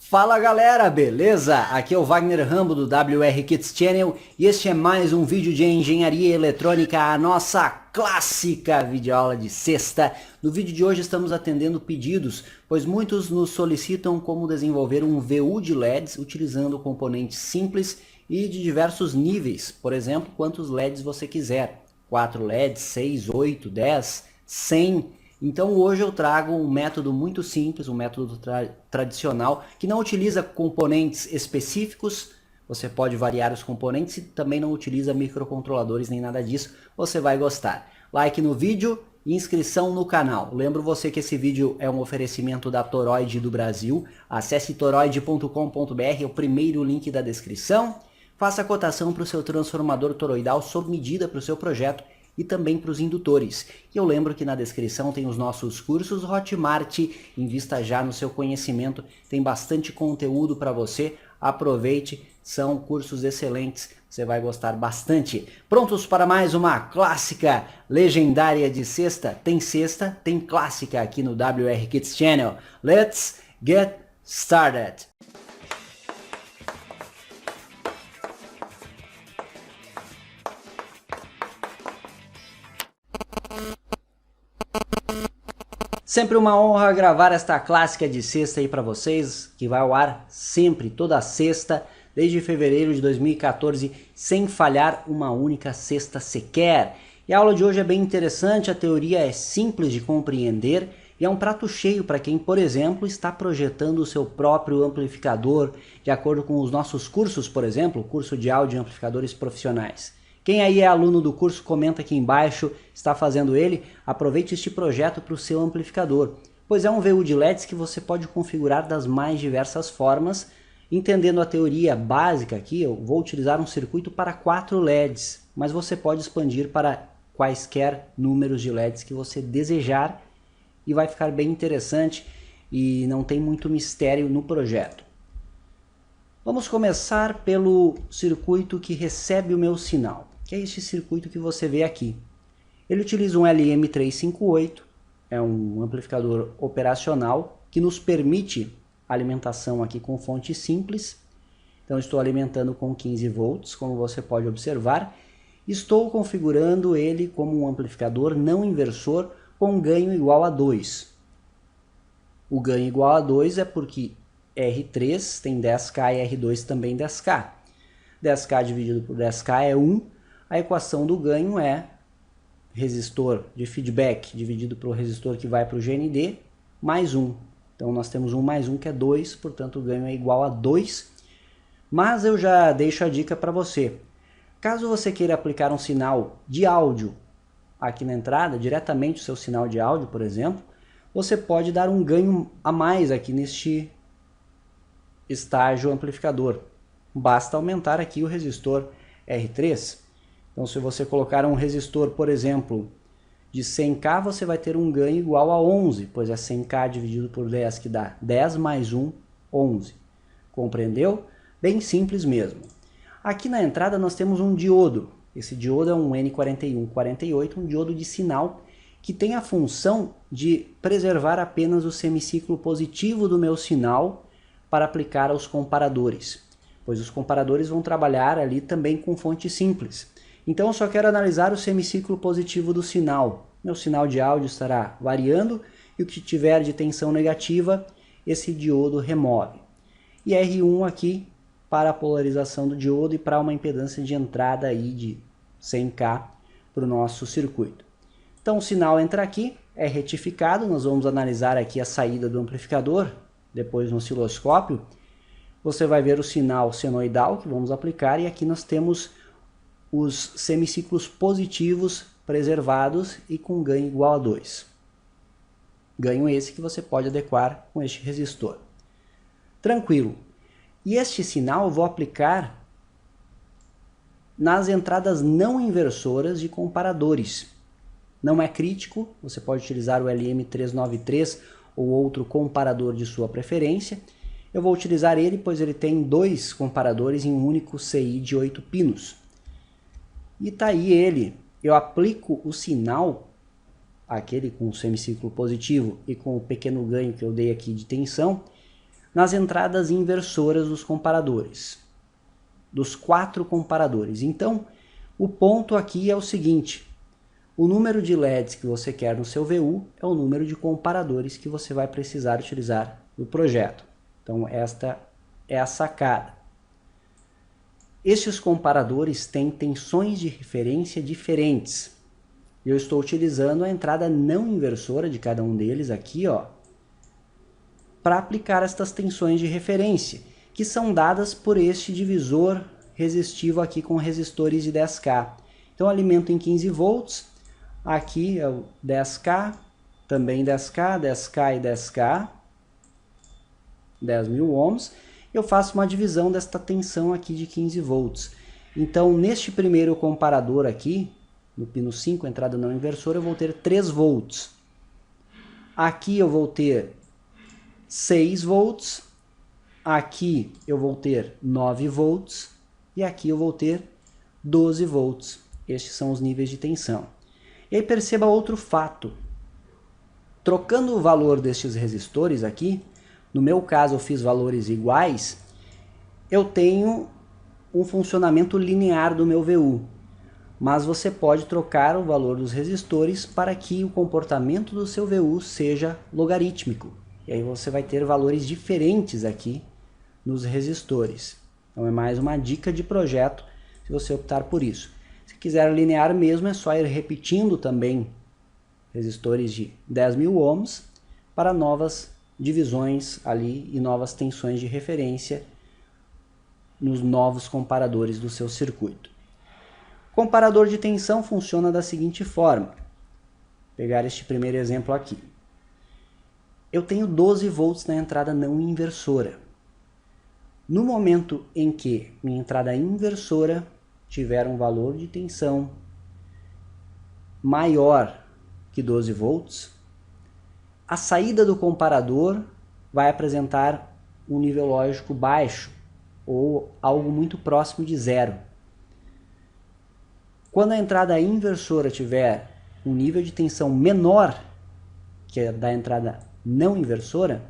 Fala galera, beleza? Aqui é o Wagner Rambo do WR Kids Channel e este é mais um vídeo de engenharia eletrônica, a nossa clássica videoaula de sexta. No vídeo de hoje estamos atendendo pedidos, pois muitos nos solicitam como desenvolver um VU de LEDs utilizando componentes simples e de diversos níveis. Por exemplo, quantos LEDs você quiser, 4 LEDs, 6, 8, 10, 100... Então hoje eu trago um método muito simples, um método tradicional, que não utiliza componentes específicos, você pode variar os componentes e também não utiliza microcontroladores nem nada disso, você vai gostar. Like no vídeo e inscrição no canal. Lembro você que esse vídeo é um oferecimento da Toroid do Brasil, acesse toroid.com.br, é o primeiro link da descrição, faça a cotação para o seu transformador toroidal sob medida para o seu projeto, e também para os indutores. E eu lembro que na descrição tem os nossos cursos Hotmart, invista já no seu conhecimento, tem bastante conteúdo para você, aproveite, são cursos excelentes, você vai gostar bastante. Prontos para mais uma clássica legendária de sexta? Tem clássica aqui no WR Kids Channel. Let's get started! Sempre uma honra gravar esta clássica de sexta aí para vocês, que vai ao ar sempre, toda sexta, desde fevereiro de 2014, sem falhar uma única sexta sequer. E a aula de hoje é bem interessante, a teoria é simples de compreender e é um prato cheio para quem, por exemplo, está projetando o seu próprio amplificador, de acordo com os nossos cursos, por exemplo, o curso de áudio e amplificadores profissionais. Quem aí é aluno do curso, comenta aqui embaixo, está fazendo ele, aproveite este projeto para o seu amplificador, pois é um VU de LEDs que você pode configurar das mais diversas formas. Entendendo a teoria básica aqui, eu vou utilizar um circuito para 4 LEDs, mas você pode expandir para quaisquer números de LEDs que você desejar e vai ficar bem interessante e não tem muito mistério no projeto. Vamos começar pelo circuito que recebe o meu sinal, que é este circuito que você vê aqui. Ele utiliza um LM358, é um amplificador operacional que nos permite alimentação aqui com fonte simples. Então estou alimentando com 15 volts, como você pode observar. Estou configurando ele como um amplificador não inversor com ganho igual a 2. O ganho igual a 2 é porque R3 tem 10K e R2 também 10K. 10K dividido por 10K é 1. A equação do ganho é resistor de feedback dividido pelo resistor que vai para o GND mais 1. Então nós temos 1 mais 1 que é 2, portanto o ganho é igual a 2. Mas eu já deixo a dica para você. Caso você queira aplicar um sinal de áudio aqui na entrada, diretamente o seu sinal de áudio, por exemplo, você pode dar um ganho a mais aqui neste estágio amplificador. Basta aumentar aqui o resistor R3. Então se você colocar um resistor, por exemplo, de 100K, você vai ter um ganho igual a 11, pois é 100K dividido por 10 que dá 10 mais 1, 11. Compreendeu? Bem simples mesmo. Aqui na entrada nós temos um diodo. Esse diodo é um N4148, um diodo de sinal que tem a função de preservar apenas o semiciclo positivo do meu sinal para aplicar aos comparadores, pois os comparadores vão trabalhar ali também com fonte simples. Então eu só quero analisar o semiciclo positivo do sinal. Meu sinal de áudio estará variando e o que tiver de tensão negativa, esse diodo remove. E R1 aqui para a polarização do diodo e para uma impedância de entrada aí de 100K para o nosso circuito. Então o sinal entra aqui, é retificado, nós vamos analisar aqui a saída do amplificador, depois no osciloscópio. Você vai ver o sinal senoidal que vamos aplicar e aqui nós temos os semiciclos positivos preservados e com ganho igual a 2. Ganho esse que você pode adequar com este resistor. Tranquilo. E este sinal eu vou aplicar nas entradas não inversoras de comparadores. Não é crítico, você pode utilizar o LM393 ou outro comparador de sua preferência. Eu vou utilizar ele, pois ele tem 2 comparadores em um único CI de 8 pinos. E tá aí ele. Eu aplico o sinal, aquele com o semiciclo positivo e com o pequeno ganho que eu dei aqui de tensão, nas entradas inversoras dos comparadores, dos 4 comparadores. Então, o ponto aqui é o seguinte: o número de LEDs que você quer no seu VU é o número de comparadores que você vai precisar utilizar no projeto. Então, esta é a sacada. Estes comparadores têm tensões de referência diferentes. Eu estou utilizando a entrada não inversora de cada um deles aqui, para aplicar estas tensões de referência, que são dadas por este divisor resistivo aqui com resistores de 10K. Então, alimento em 15 volts, aqui é o 10K, também 10K, 10K e 10K, 10.000 ohms. Eu faço uma divisão desta tensão aqui de 15 volts. Então, neste primeiro comparador aqui, no pino 5, entrada não inversora, eu vou ter 3 volts. Aqui eu vou ter 6 volts, aqui eu vou ter 9 volts e aqui eu vou ter 12 volts. Estes são os níveis de tensão. E aí perceba outro fato. Trocando o valor destes resistores aqui, no meu caso eu fiz valores iguais, eu tenho um funcionamento linear do meu VU. Mas você pode trocar o valor dos resistores para que o comportamento do seu VU seja logarítmico. E aí você vai ter valores diferentes aqui nos resistores. Então é mais uma dica de projeto se você optar por isso. Se quiser linear mesmo, é só ir repetindo também resistores de 10.000 ohms para novas divisões ali e novas tensões de referência nos novos comparadores do seu circuito. O comparador de tensão funciona da seguinte forma. Vou pegar este primeiro exemplo aqui. Eu tenho 12 volts na entrada não inversora. No momento em que minha entrada inversora tiver um valor de tensão maior que 12 volts, a saída do comparador vai apresentar um nível lógico baixo ou algo muito próximo de zero. Quando a entrada inversora tiver um nível de tensão menor que a da entrada não inversora,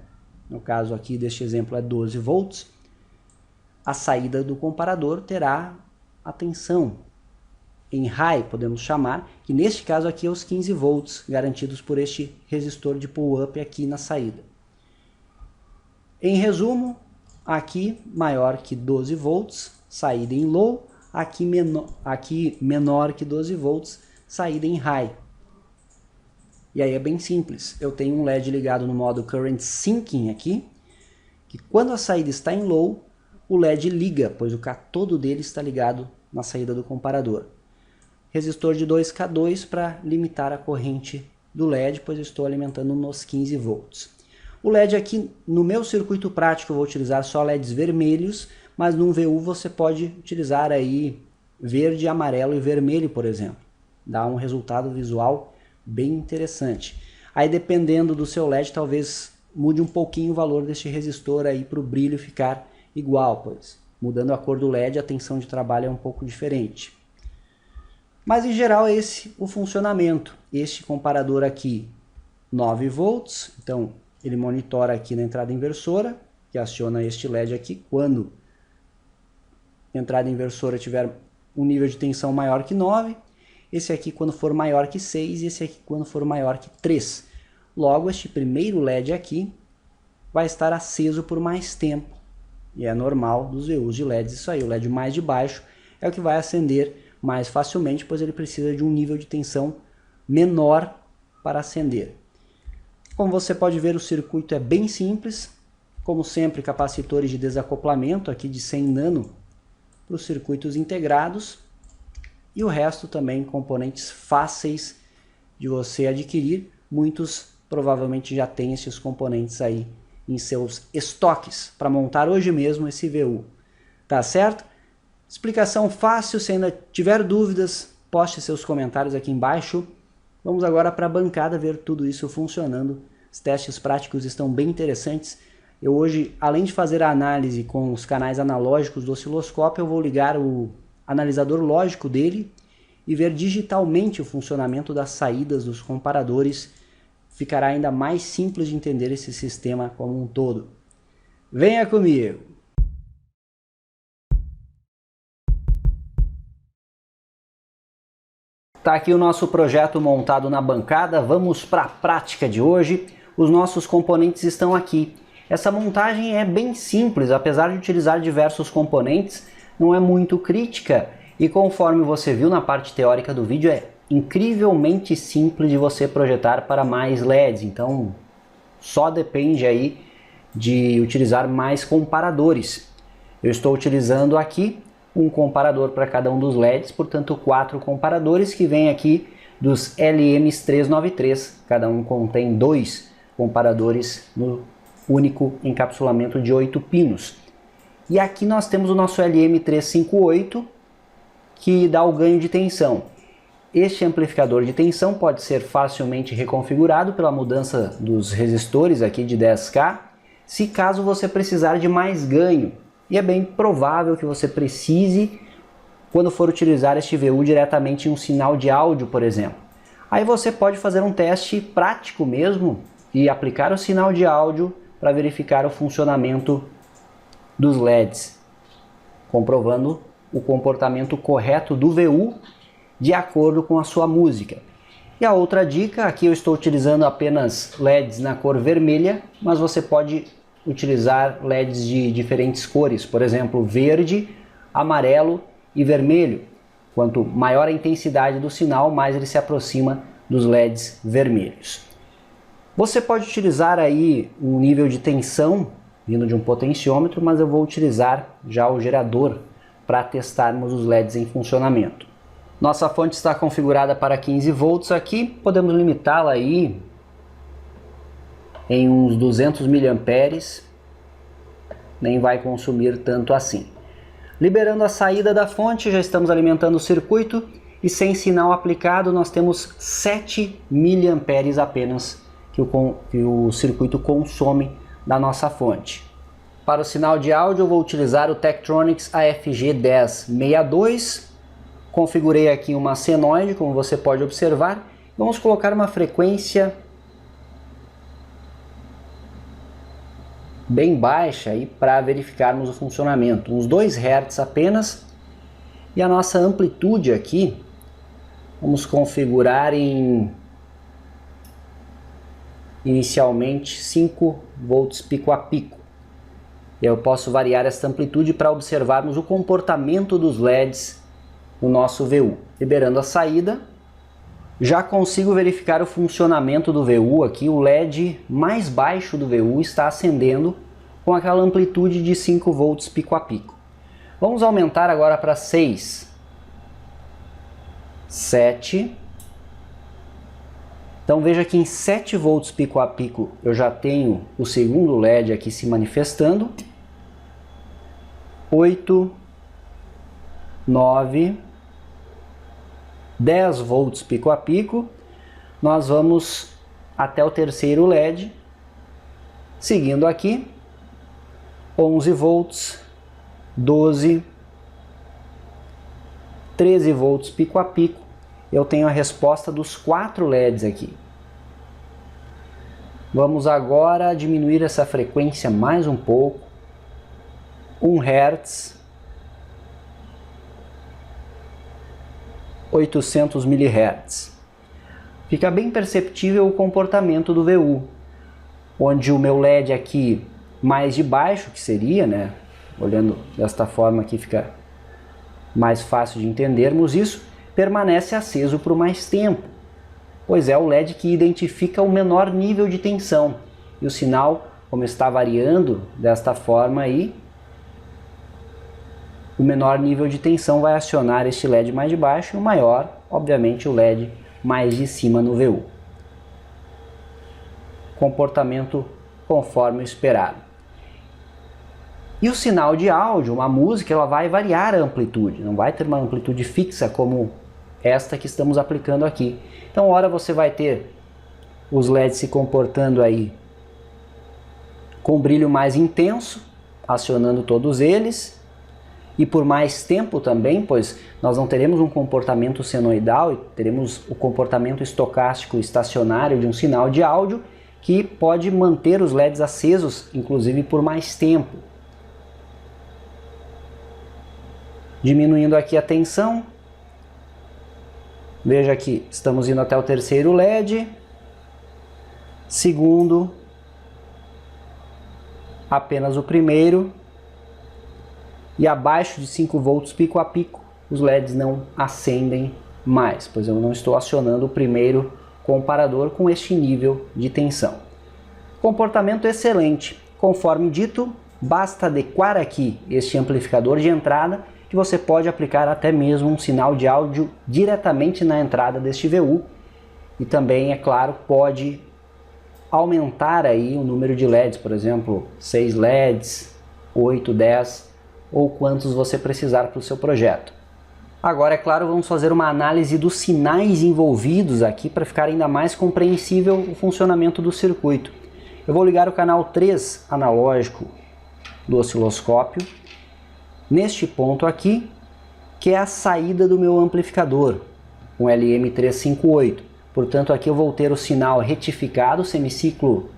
no caso aqui deste exemplo é 12 volts, a saída do comparador terá a tensão em high, podemos chamar, que neste caso aqui é os 15 volts, garantidos por este resistor de pull-up aqui na saída. Em resumo, aqui maior que 12 volts, saída em low, aqui menor que 12 volts, saída em high. E aí é bem simples, eu tenho um LED ligado no modo Current Sinking aqui, que quando a saída está em low, o LED liga, pois o catodo dele está ligado na saída do comparador. Resistor de 2K2 para limitar a corrente do LED, pois eu estou alimentando nos 15 volts. O LED aqui, no meu circuito prático, eu vou utilizar só LEDs vermelhos, mas num VU você pode utilizar aí verde, amarelo e vermelho, por exemplo. Dá um resultado visual bem interessante. Aí dependendo do seu LED, talvez mude um pouquinho o valor deste resistor aí para o brilho ficar igual, pois mudando a cor do LED a tensão de trabalho é um pouco diferente. Mas em geral é esse o funcionamento. Este comparador aqui 9 volts, então ele monitora aqui na entrada inversora, que aciona este LED aqui quando a entrada inversora tiver um nível de tensão maior que 9, esse aqui quando for maior que 6 e esse aqui quando for maior que 3. Logo, este primeiro LED aqui vai estar aceso por mais tempo. E é normal dos VUs de LEDs isso aí. O LED mais de baixo é o que vai acender mais facilmente, pois ele precisa de um nível de tensão menor para acender. Como você pode ver, o circuito é bem simples. Como sempre, capacitores de desacoplamento aqui de 100 nano para os circuitos integrados. E o resto também componentes fáceis de você adquirir. Muitos provavelmente já têm esses componentes aí em seus estoques para montar hoje mesmo esse VU. Tá certo? Explicação fácil. Se ainda tiver dúvidas, poste seus comentários aqui embaixo. Vamos agora para a bancada ver tudo isso funcionando. Os testes práticos estão bem interessantes. Eu hoje, além de fazer a análise com os canais analógicos do osciloscópio, eu vou ligar o analisador lógico dele e ver digitalmente o funcionamento das saídas dos comparadores. Ficará ainda mais simples de entender esse sistema como um todo. Venha comigo! Tá aqui o nosso projeto montado na bancada, vamos para a prática de hoje. Os nossos componentes estão aqui. Essa montagem é bem simples, apesar de utilizar diversos componentes, não é muito crítica e conforme você viu na parte teórica do vídeo é incrivelmente simples de você projetar para mais LEDs, então só depende aí de utilizar mais comparadores. Eu estou utilizando aqui um comparador para cada um dos LEDs, portanto 4 comparadores que vêm aqui dos LMs393, cada um contém 2 comparadores no único encapsulamento de 8 pinos. E aqui nós temos o nosso LM358 que dá o ganho de tensão. Este amplificador de tensão pode ser facilmente reconfigurado pela mudança dos resistores aqui de 10K, se caso você precisar de mais ganho. E é bem provável que você precise quando for utilizar este VU diretamente em um sinal de áudio, por exemplo. Aí você pode fazer um teste prático mesmo e aplicar o sinal de áudio para verificar o funcionamento dos LEDs, comprovando o comportamento correto do VU de acordo com a sua música. E a outra dica, aqui eu estou utilizando apenas LEDs na cor vermelha, mas você pode utilizar LEDs de diferentes cores, por exemplo, verde, amarelo e vermelho. Quanto maior a intensidade do sinal, mais ele se aproxima dos LEDs vermelhos. Você pode utilizar aí um nível de tensão vindo de um potenciômetro, mas eu vou utilizar já o gerador para testarmos os LEDs em funcionamento. Nossa fonte está configurada para 15 volts aqui, podemos limitá-la aí em uns 200 mA, nem vai consumir tanto assim. Liberando a saída da fonte, já estamos alimentando o circuito e sem sinal aplicado nós temos 7 mA apenas que o circuito consome da nossa fonte. Para o sinal de áudio eu vou utilizar o Tektronix AFG1062, configurei aqui uma senoide, como você pode observar. Vamos colocar uma frequência bem baixa aí para verificarmos o funcionamento, uns 2 Hz apenas. E a nossa amplitude aqui, vamos configurar em inicialmente 5 volts pico a pico. Eu posso variar esta amplitude para observarmos o comportamento dos LEDs no nosso VU. Liberando a saída, já consigo verificar o funcionamento do VU aqui. O LED mais baixo do VU está acendendo com aquela amplitude de 5 volts pico a pico. Vamos aumentar agora para 6, 7. Então veja que em 7 volts pico a pico eu já tenho o segundo LED aqui se manifestando. 8, 9, 10 volts pico a pico. Nós vamos até o terceiro LED, seguindo aqui, 11 volts, 12, 13 volts pico a pico. Eu tenho a resposta dos 4 LEDs aqui. Vamos agora diminuir essa frequência mais um pouco, 1 Hz, 800 mHz. Fica bem perceptível o comportamento do VU, onde o meu LED aqui mais de baixo, que seria, né, olhando desta forma aqui fica mais fácil de entendermos isso, permanece aceso por mais tempo, pois é o LED que identifica o menor nível de tensão. E o sinal, como está variando desta forma aí, o menor nível de tensão vai acionar este LED mais de baixo e o maior, obviamente, o LED mais de cima no VU. Comportamento conforme o esperado. E o sinal de áudio, uma música, ela vai variar a amplitude, não vai ter uma amplitude fixa como esta que estamos aplicando aqui. Então, ora você vai ter os LEDs se comportando aí com brilho mais intenso, acionando todos eles, e por mais tempo também, pois nós não teremos um comportamento senoidal e teremos o comportamento estocástico estacionário de um sinal de áudio, que pode manter os LEDs acesos, inclusive por mais tempo. Diminuindo aqui a tensão. Veja que estamos indo até o terceiro LED. Segundo, apenas o primeiro. E abaixo de 5 volts pico a pico, os LEDs não acendem mais, pois eu não estou acionando o primeiro comparador com este nível de tensão. Comportamento excelente. Conforme dito, basta adequar aqui este amplificador de entrada, que você pode aplicar até mesmo um sinal de áudio diretamente na entrada deste VU. E também, é claro, pode aumentar aí o número de LEDs, por exemplo, 6 LEDs, 8, 10 ou quantos você precisar para o seu projeto. Agora, é claro, vamos fazer uma análise dos sinais envolvidos aqui para ficar ainda mais compreensível o funcionamento do circuito. Eu vou ligar o canal 3 analógico do osciloscópio neste ponto aqui, que é a saída do meu amplificador, um LM358. Portanto, aqui eu vou ter o sinal retificado, semiciclo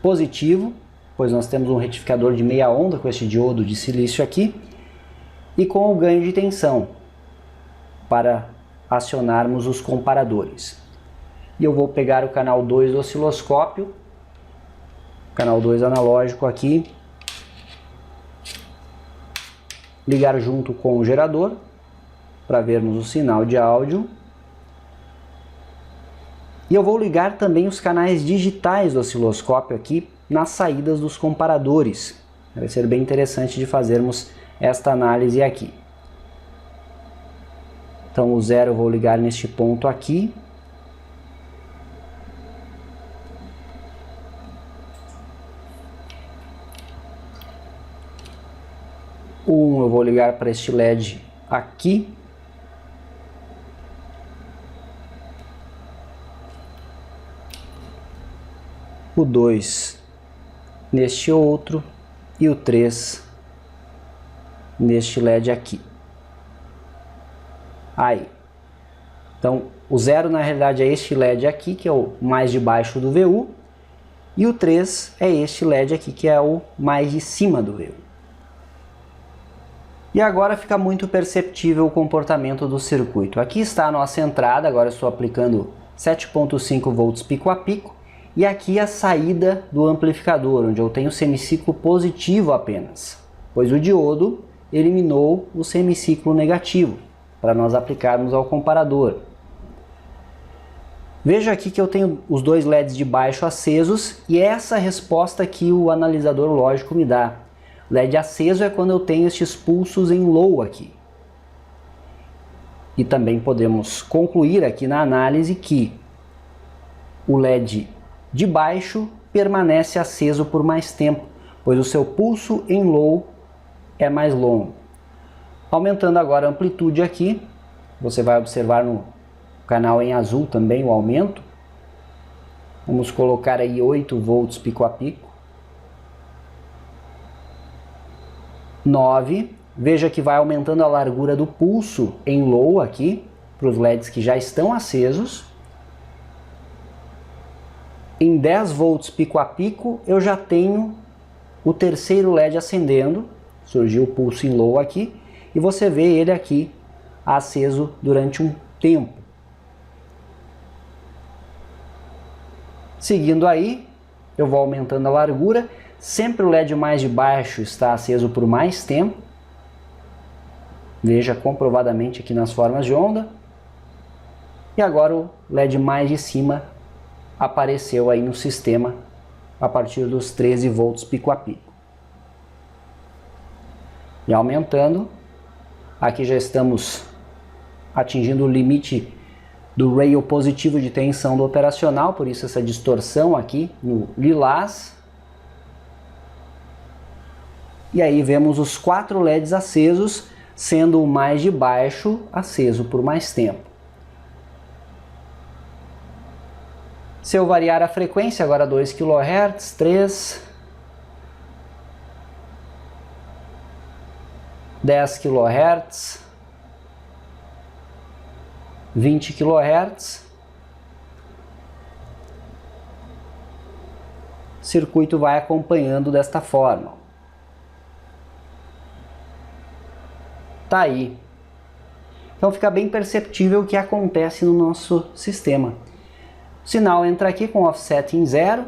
positivo, pois nós temos um retificador de meia onda com este diodo de silício aqui, e com o ganho de tensão, para acionarmos os comparadores. E eu vou pegar o canal 2 do osciloscópio, canal 2 analógico aqui, ligar junto com o gerador, para vermos o sinal de áudio. E eu vou ligar também os canais digitais do osciloscópio aqui nas saídas dos comparadores. Vai ser bem interessante de fazermos esta análise aqui. Então o 0 eu vou ligar neste ponto aqui. O 1 eu vou ligar para este LED aqui. O 2 neste outro e o 3 neste LED aqui. Aí. Então, o 0 na realidade é este LED aqui, que é o mais de baixo do VU, e o 3 é este LED aqui, que é o mais de cima do VU. E agora fica muito perceptível o comportamento do circuito. Aqui está a nossa entrada, agora eu estou aplicando 7.5 volts pico a pico, e aqui a saída do amplificador, onde eu tenho semiciclo positivo apenas, pois o diodo eliminou o semiciclo negativo, para nós aplicarmos ao comparador. Veja aqui que eu tenho os dois LEDs de baixo acesos, e essa é a resposta que o analisador lógico me dá. LED aceso é quando eu tenho estes pulsos em low aqui. E também podemos concluir aqui na análise que o LED de baixo permanece aceso por mais tempo, pois o seu pulso em low é mais longo. Aumentando agora a amplitude aqui, você vai observar no canal em azul também o aumento. Vamos colocar aí 8 volts pico a pico. 9. Veja que vai aumentando a largura do pulso em low aqui, para os LEDs que já estão acesos. Em 10 volts pico a pico, eu já tenho o terceiro LED acendendo. Surgiu o pulso em low aqui. E você vê ele aqui aceso durante um tempo. Seguindo aí, eu vou aumentando a largura. Sempre o LED mais de baixo está aceso por mais tempo. Veja comprovadamente aqui nas formas de onda. E agora o LED mais de cima apareceu aí no sistema a partir dos 13 volts pico a pico. E aumentando, aqui já estamos atingindo o limite do rail positivo de tensão do operacional, por isso essa distorção aqui no lilás. E aí vemos os 4 LEDs acesos, sendo o mais de baixo aceso por mais tempo. Se eu variar a frequência, agora 2 kHz, 3, 10 kHz, 20 kHz, circuito vai acompanhando desta forma. Tá aí. Então fica bem perceptível o que acontece no nosso sistema. O sinal entra aqui com offset em 0,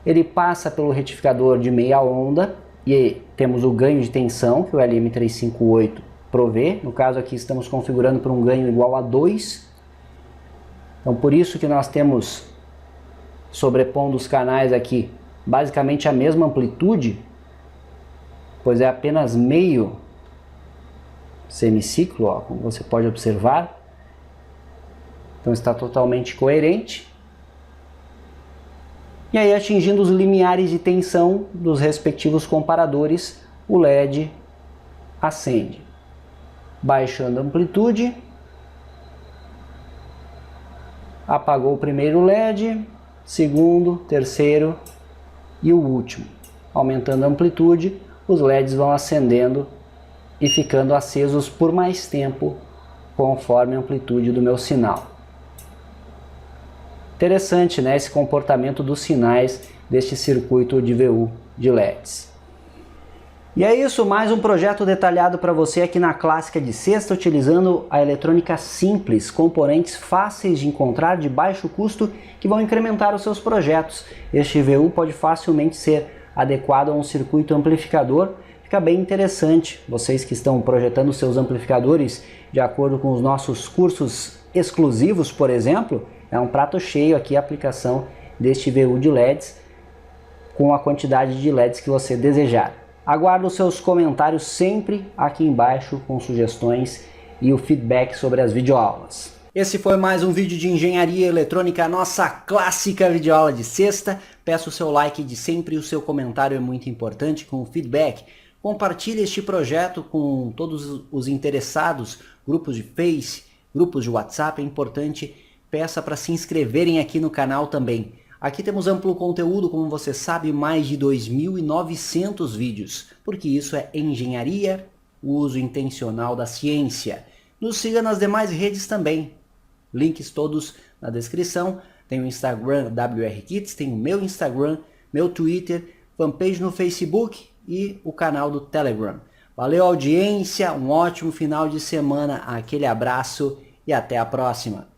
ele passa pelo retificador de meia onda e temos o ganho de tensão que o LM358 provê. No caso aqui estamos configurando para um ganho igual a 2. Então por isso que nós temos, sobrepondo os canais aqui, basicamente a mesma amplitude, pois é apenas meio semiciclo, ó, como você pode observar. Então está totalmente coerente. E aí, atingindo os limiares de tensão dos respectivos comparadores, o LED acende. Baixando a amplitude, apagou o primeiro LED, segundo, terceiro e o último. Aumentando a amplitude, os LEDs vão acendendo e ficando acesos por mais tempo, conforme a amplitude do meu sinal. Interessante, né, esse comportamento dos sinais deste circuito de VU de LEDs. E é isso, mais um projeto detalhado para você aqui na Clássica de Sexta, utilizando a eletrônica simples, componentes fáceis de encontrar, de baixo custo, que vão incrementar os seus projetos. Este VU pode facilmente ser adequado a um circuito amplificador. Fica bem interessante, vocês que estão projetando seus amplificadores de acordo com os nossos cursos exclusivos, por exemplo, é um prato cheio aqui a aplicação deste VU de LEDs com a quantidade de LEDs que você desejar. Aguardo os seus comentários sempre aqui embaixo com sugestões e o feedback sobre as videoaulas. Esse foi mais um vídeo de engenharia eletrônica, nossa clássica videoaula de sexta. Peço o seu like de sempre e o seu comentário é muito importante com o feedback. Compartilhe este projeto com todos os interessados, grupos de Face, grupos de WhatsApp, é importante. Peça para se inscreverem aqui no canal também. Aqui temos amplo conteúdo, como você sabe, mais de 2.900 vídeos, porque isso é engenharia, o uso intencional da ciência. Nos siga nas demais redes também, links todos na descrição. Tem o Instagram WRKits, tem o meu Instagram, meu Twitter, fanpage no Facebook e o canal do Telegram. Valeu audiência, um ótimo final de semana, aquele abraço e até a próxima.